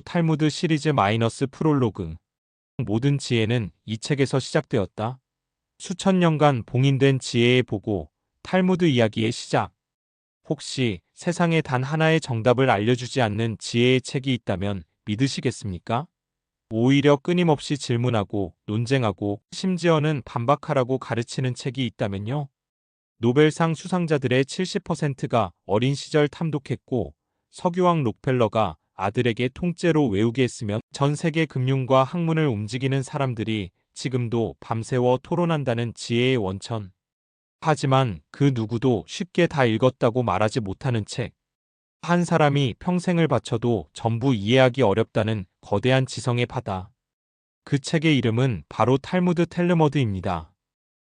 탈무드 시리즈 마이너스 프롤로그. 모든 지혜는 이 책에서 시작되었다. 수천 년간 봉인된 지혜의 보고, 탈무드 이야기의 시작. 혹시 세상에 단 하나의 정답을 알려주지 않는 지혜의 책이 있다면 믿으시겠습니까? 오히려 끊임없이 질문하고 논쟁하고 심지어는 반박하라고 가르치는 책이 있다면요? 노벨상 수상자들의 70%가 어린 시절 탐독했고 석유왕 록펠러가 아들에게 통째로 외우게 했으면 전 세계 금융과 학문을 움직이는 사람들이 지금도 밤새워 토론한다는 지혜의 원천. 하지만 그 누구도 쉽게 다 읽었다고 말하지 못하는 책. 한 사람이 평생을 바쳐도 전부 이해하기 어렵다는 거대한 지성의 바다. 그 책의 이름은 바로 탈무드 텔르머드입니다.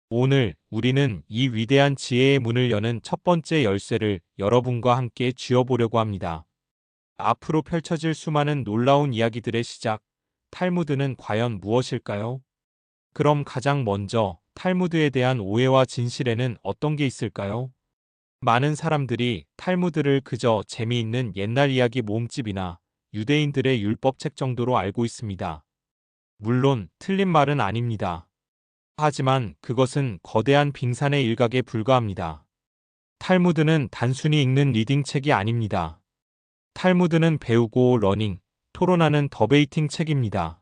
오늘 우리는 이 위대한 지혜의 문을 여는 첫 번째 열쇠를 여러분과 함께 쥐어보려고 합니다. 앞으로 펼쳐질 수많은 놀라운 이야기들의 시작, 탈무드는 과연 무엇일까요? 그럼 가장 먼저 탈무드에 대한 오해와 진실에는 어떤 게 있을까요? 많은 사람들이 탈무드를 그저 재미있는 옛날 이야기 모음집이나 유대인들의 율법책 정도로 알고 있습니다. 물론 틀린 말은 아닙니다. 하지만 그것은 거대한 빙산의 일각에 불과합니다. 탈무드는 단순히 읽는 리딩책이 아닙니다. 탈무드는 배우고 러닝, 토론하는 더베이팅 책입니다.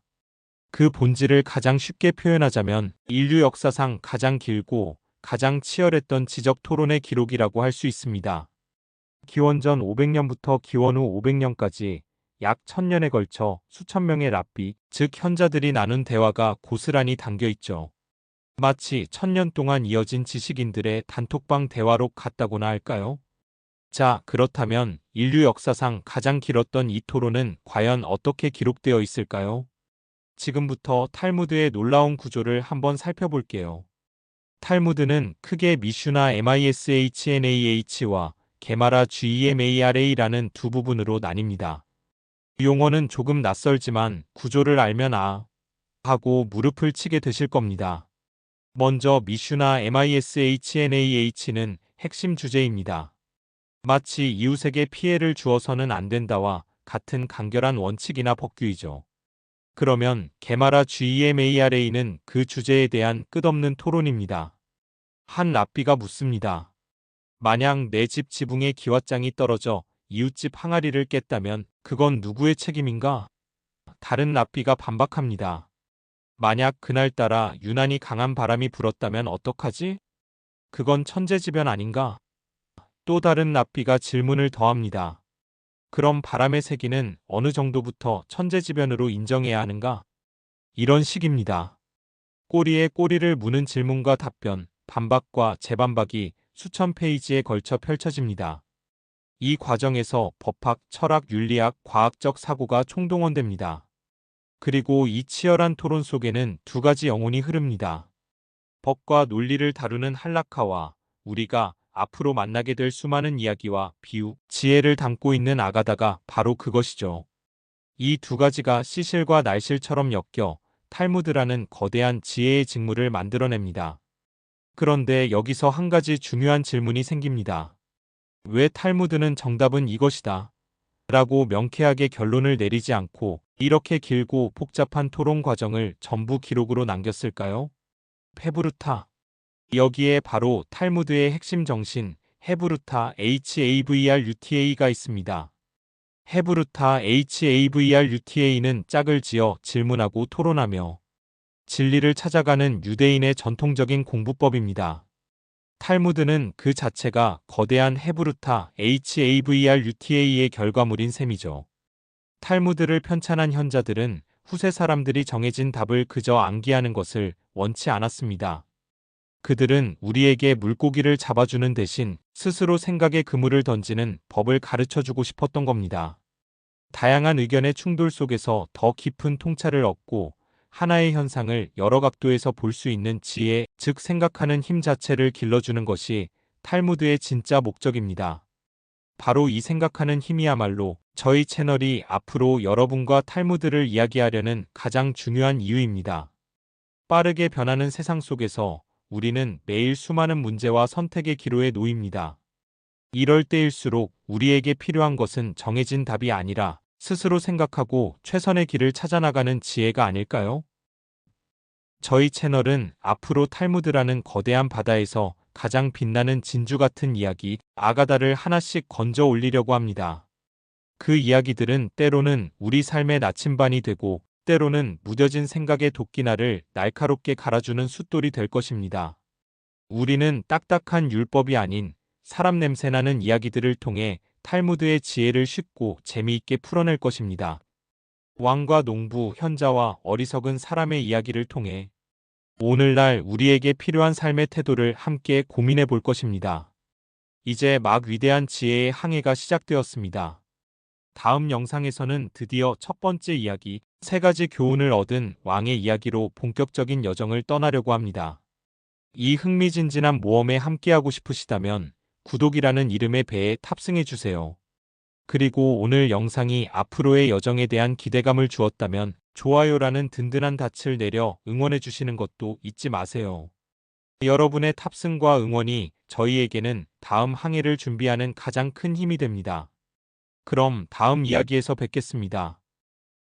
그 본질을 가장 쉽게 표현하자면 인류 역사상 가장 길고 가장 치열했던 지적 토론의 기록이라고 할 수 있습니다. 기원전 500년부터 기원 후 500년까지 약 1000년에 걸쳐 수천 명의 랍비, 즉 현자들이 나눈 대화가 고스란히 담겨 있죠. 마치 1000년 동안 이어진 지식인들의 단톡방 대화록 같다고나 할까요? 자, 그렇다면 인류 역사상 가장 길었던 이 토론은 과연 어떻게 기록되어 있을까요? 지금부터 탈무드의 놀라운 구조를 한번 살펴볼게요. 탈무드는 크게 미슈나 MISHNAH와 게마라 GEMARA라는 두 부분으로 나뉩니다. 용어는 조금 낯설지만 구조를 알면 하고 무릎을 치게 되실 겁니다. 먼저 미슈나 MISHNAH는 핵심 주제입니다. 마치 이웃에게 피해를 주어서는 안 된다와 같은 간결한 원칙이나 법규이죠. 그러면 게마라 GEMARA는 그 주제에 대한 끝없는 토론입니다. 한 랍비가 묻습니다. 만약 내 집 지붕에 기왓장이 떨어져 이웃집 항아리를 깼다면 그건 누구의 책임인가? 다른 랍비가 반박합니다. 만약 그날따라 유난히 강한 바람이 불었다면 어떡하지? 그건 천재지변 아닌가? 또 다른 랍비가 질문을 더합니다. 그럼 바람의 세기는 어느 정도부터 천재지변으로 인정해야 하는가? 이런 식입니다. 꼬리에 꼬리를 무는 질문과 답변, 반박과 재반박이 수천 페이지에 걸쳐 펼쳐집니다. 이 과정에서 법학, 철학, 윤리학, 과학적 사고가 총동원됩니다. 그리고 이 치열한 토론 속에는 두 가지 영혼이 흐릅니다. 법과 논리를 다루는 할라카와 우리가 앞으로 만나게 될 수많은 이야기와 비유, 지혜를 담고 있는 아가다가 바로 그것이죠. 이 두 가지가 시실과 날실처럼 엮여 탈무드라는 거대한 지혜의 직무를 만들어냅니다. 그런데 여기서 한 가지 중요한 질문이 생깁니다. 왜 탈무드는 정답은 이것이다 라고 명쾌하게 결론을 내리지 않고 이렇게 길고 복잡한 토론 과정을 전부 기록으로 남겼을까요? 헤브루타. 여기에 바로 탈무드의 핵심 정신, 헤브루타 HAVRUTA가 있습니다. 헤브루타 HAVRUTA는 짝을 지어 질문하고 토론하며 진리를 찾아가는 유대인의 전통적인 공부법입니다. 탈무드는 그 자체가 거대한 헤브루타 HAVRUTA의 결과물인 셈이죠. 탈무드를 편찬한 현자들은 후세 사람들이 정해진 답을 그저 암기하는 것을 원치 않았습니다. 그들은 우리에게 물고기를 잡아주는 대신 스스로 생각의 그물을 던지는 법을 가르쳐주고 싶었던 겁니다. 다양한 의견의 충돌 속에서 더 깊은 통찰을 얻고 하나의 현상을 여러 각도에서 볼 수 있는 지혜, 즉 생각하는 힘 자체를 길러주는 것이 탈무드의 진짜 목적입니다. 바로 이 생각하는 힘이야말로 저희 채널이 앞으로 여러분과 탈무드를 이야기하려는 가장 중요한 이유입니다. 빠르게 변하는 세상 속에서 우리는 매일 수많은 문제와 선택의 기로에 놓입니다. 이럴 때일수록 우리에게 필요한 것은 정해진 답이 아니라 스스로 생각하고 최선의 길을 찾아나가는 지혜가 아닐까요? 저희 채널은 앞으로 탈무드라는 거대한 바다에서 가장 빛나는 진주 같은 이야기, 아가다를 하나씩 건져 올리려고 합니다. 그 이야기들은 때로는 우리 삶의 나침반이 되고, 때로는 무뎌진 생각의 도끼날을 날카롭게 갈아주는 숫돌이 될 것입니다. 우리는 딱딱한 율법이 아닌 사람 냄새나는 이야기들을 통해 탈무드의 지혜를 쉽고 재미있게 풀어낼 것입니다. 왕과 농부, 현자와 어리석은 사람의 이야기를 통해 오늘날 우리에게 필요한 삶의 태도를 함께 고민해 볼 것입니다. 이제 막 위대한 지혜의 항해가 시작되었습니다. 다음 영상에서는 드디어 첫 번째 이야기, 세 가지 교훈을 얻은 왕의 이야기로 본격적인 여정을 떠나려고 합니다. 이 흥미진진한 모험에 함께하고 싶으시다면 구독이라는 이름의 배에 탑승해 주세요. 그리고 오늘 영상이 앞으로의 여정에 대한 기대감을 주었다면 좋아요라는 든든한 닻을 내려 응원해 주시는 것도 잊지 마세요. 여러분의 탑승과 응원이 저희에게는 다음 항해를 준비하는 가장 큰 힘이 됩니다. 그럼 다음 이야기에서 뵙겠습니다.